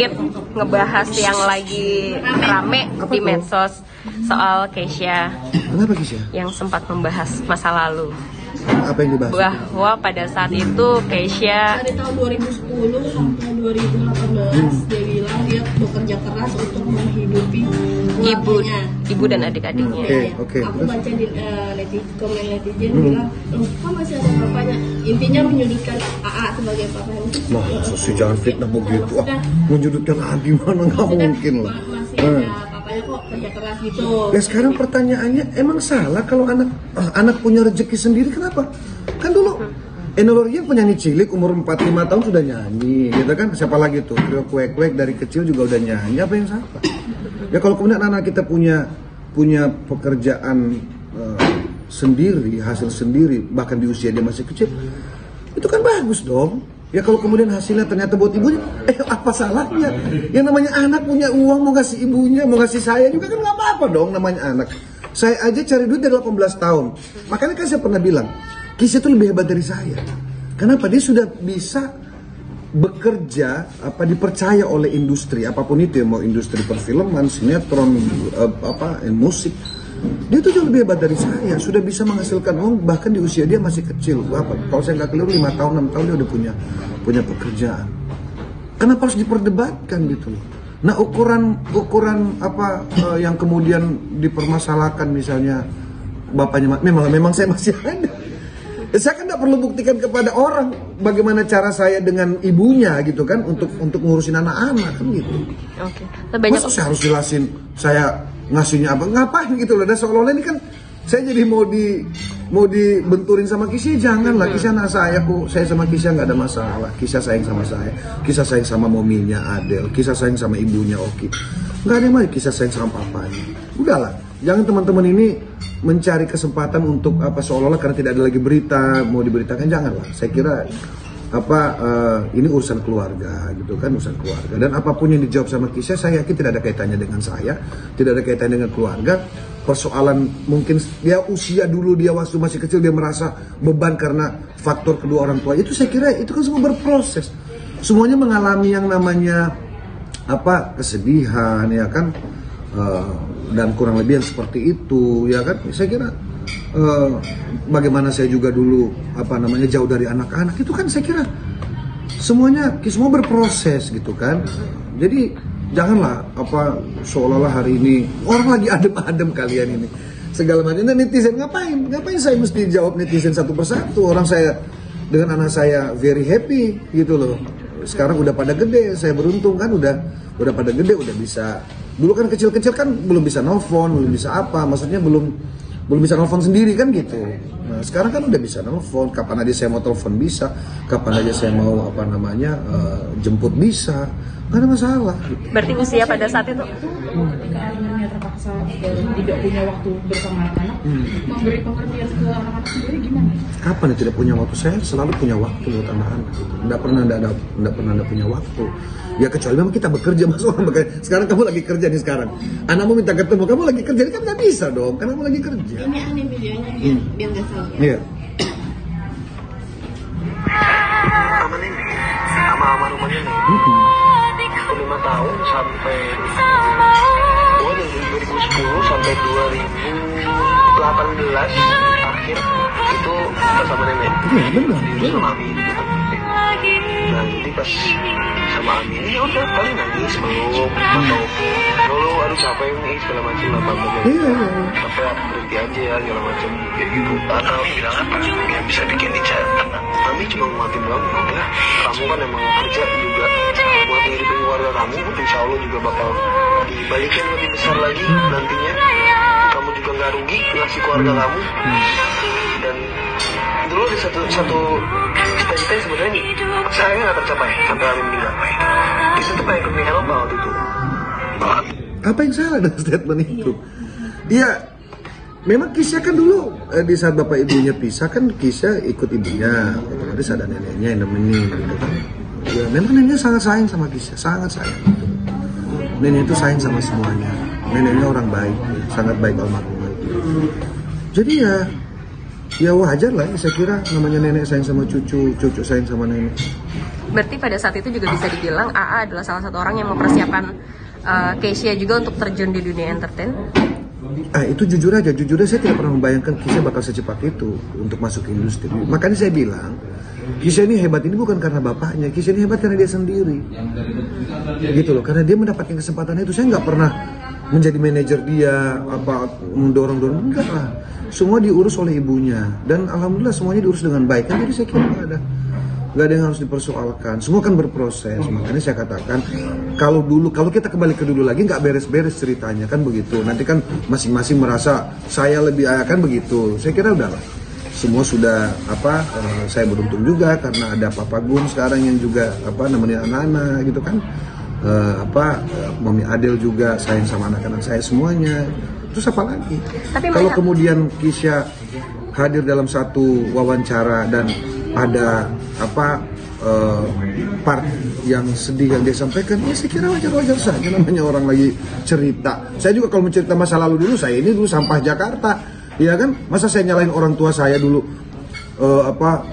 sedikit ngebahas yang lagi rame di medsos soal Keisha. Kenapa Keisha? Yang sempat membahas masa lalu. Apa yang dibahas? Bahwa pada saat itu Keisha dari tahun 2010 sampai 2018 dia bilang dia bekerja keras untuk menghidupi ibu dan adik-adiknya. Oke. Aku baca di komen netizen bilang, loh kok masih ada bapaknya? Intinya menyudutkan AA sebagai papanya. Nah, sih jangan fitnah begitu. Menyudutkan gimana? Nggak mungkin lah. Masih ada papanya kok kerja keras gitu. Ya sekarang pertanyaannya, emang salah kalau anak punya rezeki sendiri, kenapa? Kan dulu Enno Lerian penyanyi cilik umur 4-5 tahun sudah nyanyi, gitu kan? Siapa lagi tuh? Trio Kuek-Kuek dari kecil juga udah nyanyi, apa yang salah? Ya kalau kemudian anak kita punya pekerjaan sendiri, hasil sendiri, bahkan di usia dia masih kecil, itu kan bagus dong. Ya kalau kemudian hasilnya ternyata buat ibunya, apa salahnya? Yang namanya anak punya uang, mau ngasih ibunya, mau ngasih saya juga kan nggak apa-apa dong, namanya anak. Saya aja cari duit dari 18 tahun. Makanya kan saya pernah bilang, Keisha itu lebih hebat dari saya. Kenapa? Dia sudah bisa bekerja, dipercaya oleh industri apapun itu ya, mau industri perfilman, sinetron, musik. Dia tuh jauh lebih hebat dari saya, sudah bisa menghasilkan uang bahkan di usia dia masih kecil. Kalau saya nggak keliru 5 tahun, 6 tahun dia udah punya pekerjaan. Kenapa harus diperdebatkan gitu loh? Nah ukuran yang kemudian dipermasalahkan misalnya bapaknya, memang saya masih ada. Saya kan nggak perlu buktikan kepada orang bagaimana cara saya dengan ibunya gitu kan untuk ngurusin anak-anak kan gitu. Oke. Masa saya harus jelasin saya ngasihnya apa, ngapain gitu loh. Dan seolah-olah ini kan saya jadi mau dibenturin sama Keisha, janganlah. Keisha anak saya kok, saya sama Keisha nggak ada masalah. Keisha sayang sama saya, Keisha sayang sama mominya Adele, Keisha sayang sama ibunya Oki. Nggak ada yang lain, Keisha sayang sama papanya. Udahlah, jangan teman-teman ini mencari kesempatan untuk seolah-olah karena tidak ada lagi berita mau diberitakan, janganlah. Saya kira ini urusan keluarga gitu kan, urusan keluarga, dan apapun yang dijawab sama Keisha saya yakin tidak ada kaitannya dengan saya, tidak ada kaitannya dengan keluarga. Persoalan mungkin dia usia dulu, dia waktu masih kecil dia merasa beban karena faktor kedua orang tua, itu saya kira itu kan semua berproses, semuanya mengalami yang namanya kesedihan ya kan, dan kurang lebih yang seperti itu ya kan. Saya kira bagaimana saya juga dulu jauh dari anak-anak, itu kan saya kira semua berproses gitu kan. Jadi janganlah seolah-olah hari ini orang lagi adem-adem kalian ini segala macam. Nah, netizen ngapain saya mesti jawab netizen satu persatu? Orang saya dengan anak saya very happy gitu loh. Sekarang udah pada gede, saya beruntung kan udah pada gede, udah bisa. Dulu kan kecil-kecil kan belum bisa nelfon, belum bisa maksudnya belum bisa nelfon sendiri kan gitu. Nah sekarang kan udah bisa nelfon, kapan aja saya mau telepon bisa, kapan aja saya mau jemput bisa, nggak ada masalah. Berarti usia pada saat itu ketika anaknya terpaksa tidak punya waktu bersama anak-anak, memberi pengertian ke anak-anak sendiri gimana? Kapan ya tidak punya waktu? Saya selalu punya waktu buat anak-anak. Nggak pernah ada punya waktu. Ya kecuali memang kita bekerja, mas orang bekerja. Sekarang kamu lagi kerja nih sekarang. Anakmu minta ketemu, kamu lagi kerja, ini kan nggak bisa dong, karena kamu lagi kerja. Ini aneh videonya biar nggak salah. Iya. Sama nenek, sama rumahnya nenek. 5 tahun sampai dari 2010 sampai 2018 akhir itu sama nenek. Iya benar. Sama Ami gitu. Nanti pas sama Ami ini udah paling nangis meluk atau dulu aduh capek nih segala macam apa Iya. sampai berhenti aja ya segala macam kayak gitu. Atau bilang apa yang bisa bikin dicat? Kami cuma nguatin doang, ya kamu kan emang kerja juga buat ngidupin keluarga kamu, insya Allah juga bakal dibalikin lebih besar lagi nantinya. Kamu juga nggak rugi ngasih keluarga kamu. Dan dulu ada satu cita-cita yang sebenarnya saya nggak tercapai sampai Amin meninggal. Itu tuh pengen pernikahan apa waktu itu? Apa yang salah dengan statement itu? Iya. Memang Keisha kan dulu di saat bapak ibunya pisah kan Keisha ikut ibunya, otomatis ada neneknya yang nemenin gitu kan. Ya memang neneknya sangat sayang sama Keisha, sangat sayang. Nenek itu sayang sama semuanya. Neneknya orang baik, sangat baik almarhumah. Jadi ya wajar lah, saya kira namanya nenek sayang sama cucu, cucu sayang sama nenek. Berarti pada saat itu juga bisa dibilang AA adalah salah satu orang yang mempersiapkan Keisha juga untuk terjun di dunia entertain. Itu jujur aja saya tidak pernah membayangkan Keisha bakal secepat itu untuk masuk ke industri. Makanya saya bilang Keisha ini hebat ini bukan karena bapaknya, Keisha ini hebat karena dia sendiri. Gitu loh, karena dia mendapatkan kesempatan itu. Saya nggak pernah menjadi manajer dia, mendorong, enggak lah. Semua diurus oleh ibunya dan alhamdulillah semuanya diurus dengan baik. Kan jadi saya kira nggak ada yang harus dipersoalkan. Semua kan berproses. Makanya saya katakan kalau kita kembali ke dulu lagi nggak beres-beres ceritanya kan begitu. Nanti kan masing-masing merasa saya lebih kan begitu. Saya kira udahlah. Semua sudah saya beruntung juga karena ada Papa Gun sekarang yang juga nemenin anak-anak gitu kan. Mami Adel juga sayang sama anak-anak saya semuanya. Terus apa lagi? Kalau kemudian Keisha hadir dalam satu wawancara dan ada part yang sedih yang dia sampaikan, ya saya kira wajar-wajar saja, namanya orang lagi cerita. Saya juga kalau mencerita masa lalu dulu, saya ini dulu sampah Jakarta, ya kan? Masa saya nyalain orang tua saya dulu?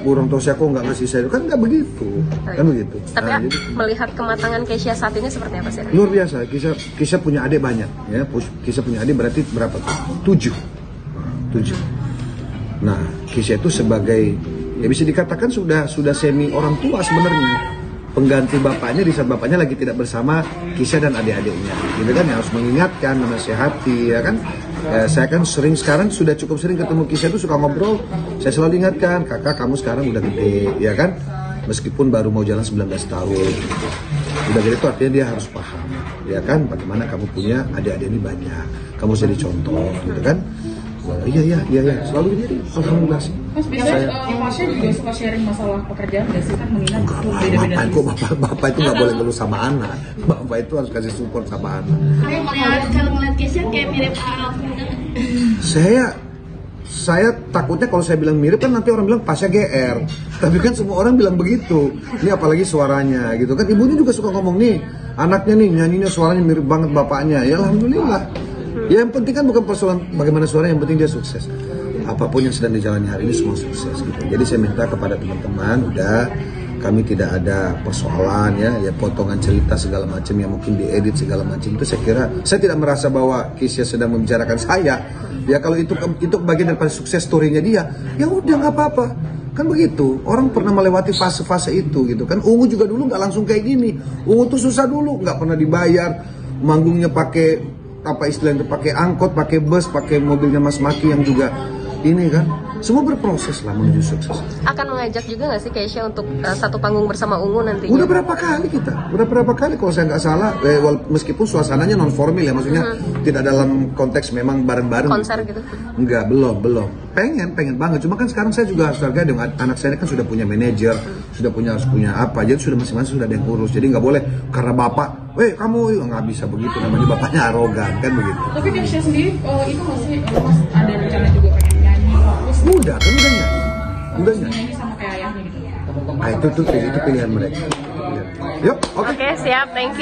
Orang tua saya kok nggak ngasih saya, kan nggak begitu, kan begitu. Tapi melihat kematangan Keisha saat ini seperti apa sih? Luar biasa. Keisha punya adik banyak, ya. Keisha punya adik berarti berapa tuh? 7. Nah, Keisha itu sebagai bisa dikatakan sudah semi orang tua sebenarnya. Pengganti bapaknya di saat bapaknya lagi tidak bersama Keisha dan adik-adiknya. Gitu kan, harus mengingatkan, menasehati, ya kan. Saya kan sekarang sudah cukup sering ketemu Keisha itu suka ngobrol. Saya selalu ingatkan, kakak kamu sekarang udah gede, ya kan. Meskipun baru mau jalan 19 tahun. Udah gede itu artinya dia harus paham, ya kan. Bagaimana kamu punya adik-adik ini banyak. Kamu jadi contoh, gitu kan. Iya, selalu gitu. Alhamdulillah sih. Mas biasanya Fasya juga suka sharing masalah pekerjaan nggak sih, kan mengingat beda-beda. Bapak itu nggak boleh ngeluh sama anak. Bapak itu harus kasih support sama anak. Kalau ngeliat Keisha kayak mirip Arab. Saya takutnya kalau saya bilang mirip kan nanti orang bilang Fasya GR. Tapi kan semua orang bilang begitu. Ini apalagi suaranya gitu kan. Ibunya juga suka ngomong nih, anaknya nih nyanyinya suaranya mirip banget bapaknya. Ya alhamdulillah. Ya yang penting kan bukan persoalan bagaimana suara, yang penting dia sukses. Apapun yang sedang dijalani hari ini semua sukses gitu. Jadi saya minta kepada teman-teman, kami tidak ada persoalan ya potongan cerita segala macam yang mungkin diedit segala macam itu. Saya kira saya tidak merasa bahwa Keisha sedang membicarakan saya. Ya kalau itu bagian daripada sukses story-nya dia, ya udah nggak apa-apa. Kan begitu, orang pernah melewati fase-fase itu gitu kan. Ungu juga dulu nggak langsung kayak gini. Ungu tuh susah dulu, nggak pernah dibayar, manggungnya pakai istilahnya, pakai angkot, pakai bus, pakai mobilnya Mas Maki yang juga ini kan, semua berproses lah menuju sukses. Akan mengajak juga nggak sih Keisha untuk satu panggung bersama Ungu nantinya? Udah berapa kali kalau saya nggak salah, meskipun suasananya non formal ya, maksudnya tidak dalam konteks memang bareng-bareng. Konser gitu? Enggak, belum. Pengen banget. Cuma kan sekarang saya juga harus hargai dong, anak saya kan sudah punya manajer, harus punya apa, jadi sudah masing-masing sudah ada yang urus. Jadi nggak boleh karena bapak, kamu nggak bisa begitu, namanya bapaknya arogan kan begitu. Tapi Keisha sendiri itu masih Mas ada rencana juga pengen nyanyi? Udah nyanyi sama kayak ayahnya gitu. Itu pilihan mereka. Yuk, oke. Oke, siap, thank you.